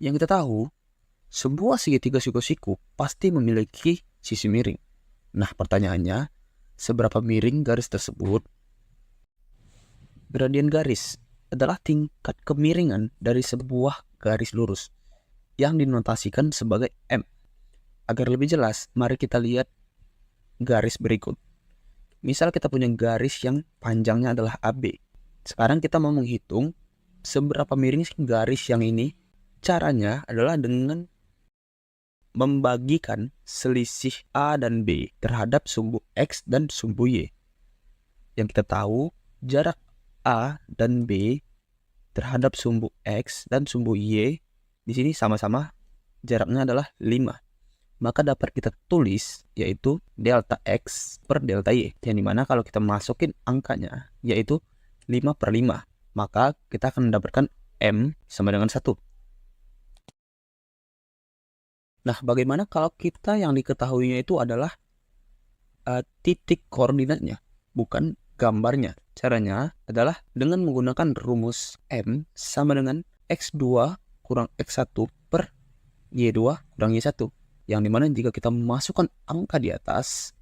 Yang kita tahu, sebuah segitiga siku-siku pasti memiliki sisi miring. Nah, pertanyaannya, seberapa miring garis tersebut? Gradien garis adalah tingkat kemiringan dari sebuah garis lurus yang dinotasikan sebagai M. Agar lebih jelas, mari kita lihat garis berikut. Misal kita punya garis yang panjangnya adalah AB. Sekarang kita mau menghitung seberapa miring garis yang ini. Caranya adalah dengan membagikan selisih A dan B terhadap sumbu X dan sumbu Y. Yang kita tahu, jarak A dan B terhadap sumbu X dan sumbu Y di sini sama-sama jaraknya adalah 5. Maka dapat kita tulis yaitu delta X per delta Y. Yang dimana kalau kita masukin angkanya yaitu 5/5. Maka kita akan mendapatkan M sama dengan 1. Nah, bagaimana kalau kita yang diketahuinya itu adalah titik koordinatnya, bukan gambarnya? Caranya adalah dengan menggunakan rumus M sama dengan X2 kurang X1 per Y2 kurang Y1. Yang dimana jika kita memasukkan angka di atas,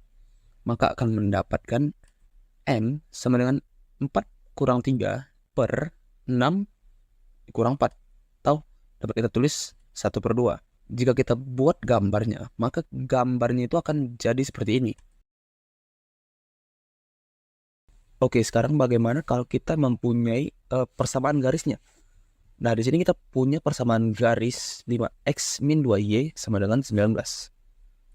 maka akan mendapatkan M sama dengan 4 kurang 3 per 6 kurang 4. Atau dapat kita tulis 1/2. Jika kita buat gambarnya, maka gambarnya itu akan jadi seperti ini. Oke, sekarang bagaimana kalau kita mempunyai persamaan garisnya? Nah, di sini kita punya persamaan garis 5x min 2y sama dengan 19.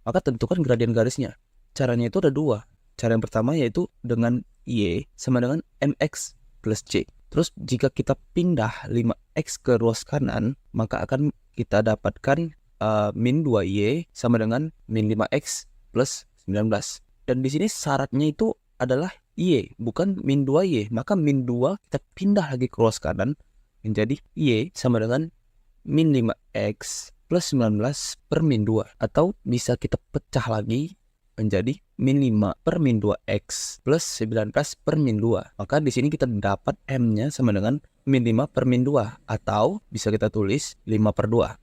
Maka tentukan gradien garisnya. Caranya itu ada dua. Cara yang pertama yaitu dengan y sama dengan mx plus c. Terus jika kita pindah 5x ke ruas kanan, maka akan kita dapatkan min 2y sama dengan min 5x plus 19. Dan di sini syaratnya itu adalah y, bukan min 2y. Maka min 2 kita pindah lagi ke ruas kanan menjadi y sama dengan min 5x plus 19 per min 2. Atau bisa kita pecah lagi menjadi min 5 per min 2x plus 19 per min 2. Maka di sini kita dapat M-nya sama dengan min 5 per min 2. Atau bisa kita tulis 5/2.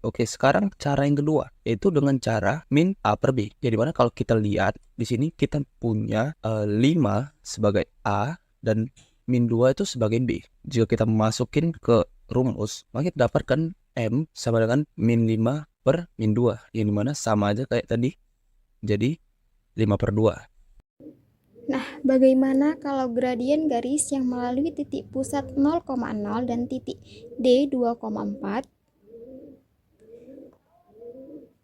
Oke, sekarang cara yang kedua yaitu dengan cara min A per B. Jadi mana kalau kita lihat di sini kita punya 5 sebagai A dan min 2 itu sebagai B. Jika kita masukin ke rumus, maka kita dapatkan M sama dengan min 5 per min 2. Yang dimana sama aja kayak tadi. Jadi 5/2. Nah, bagaimana kalau gradien garis yang melalui titik pusat 0,0 dan titik D 2,4?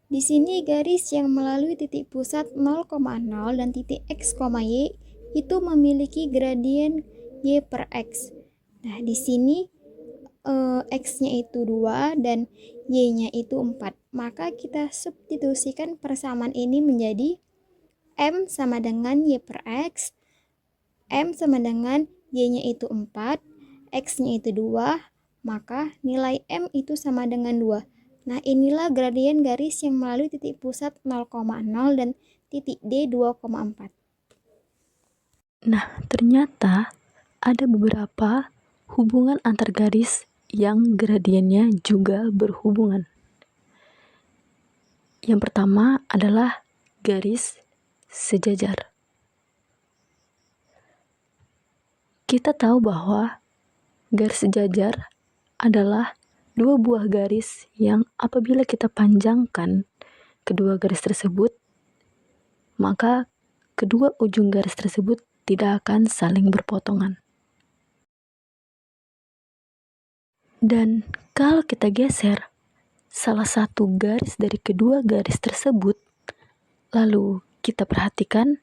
Di sini garis yang melalui titik pusat 0,0 dan titik X, Y itu memiliki gradien Y per X. Nah, di sini X-nya itu 2 dan Y-nya itu 4. Maka kita substitusikan persamaan ini menjadi M sama dengan Y per X, M sama dengan Y-nya itu 4, X-nya itu 2, maka nilai M itu sama dengan 2. Nah, inilah gradien garis yang melalui titik pusat 0,0 dan titik D 2,4. Nah, ternyata ada beberapa hubungan antar garis yang gradiennya juga berhubungan. Yang pertama adalah garis sejajar. Kita tahu bahwa garis sejajar adalah dua buah garis yang apabila kita panjangkan kedua garis tersebut, maka kedua ujung garis tersebut tidak akan saling berpotongan. Dan kalau kita geser salah satu garis dari kedua garis tersebut, lalu kita perhatikan,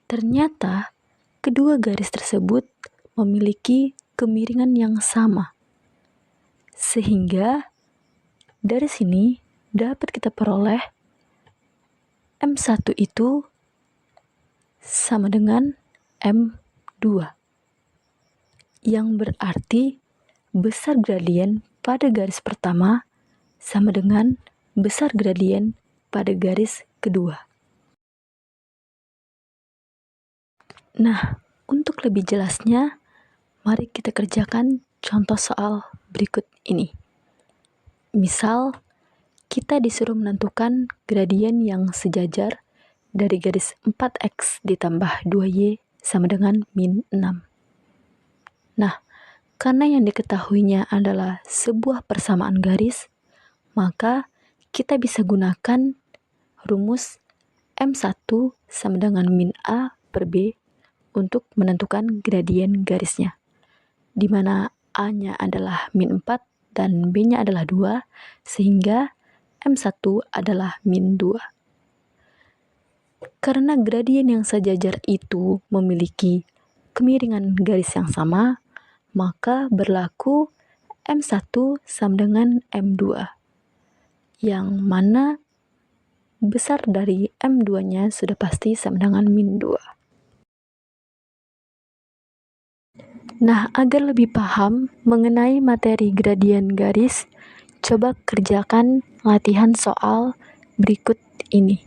ternyata kedua garis tersebut memiliki kemiringan yang sama. Sehingga dari sini dapat kita peroleh M1 itu sama dengan M2. Yang berarti besar gradien pada garis pertama sama dengan besar gradien pada garis kedua. Nah, untuk lebih jelasnya, mari kita kerjakan contoh soal berikut ini. Misal, kita disuruh menentukan gradien yang sejajar dari garis 4x ditambah 2y sama dengan min 6. Nah, karena yang diketahuinya adalah sebuah persamaan garis, maka kita bisa gunakan rumus M1 sama dengan min A per B untuk menentukan gradien garisnya, di mana A-nya adalah min 4 dan B-nya adalah 2, sehingga M1 adalah min 2. Karena gradien yang sejajar itu memiliki kemiringan garis yang sama, maka berlaku M1 sama dengan M2, yang mana besar dari M2-nya sudah pasti sama dengan min 2. Nah, agar lebih paham mengenai materi gradien garis, coba kerjakan latihan soal berikut ini.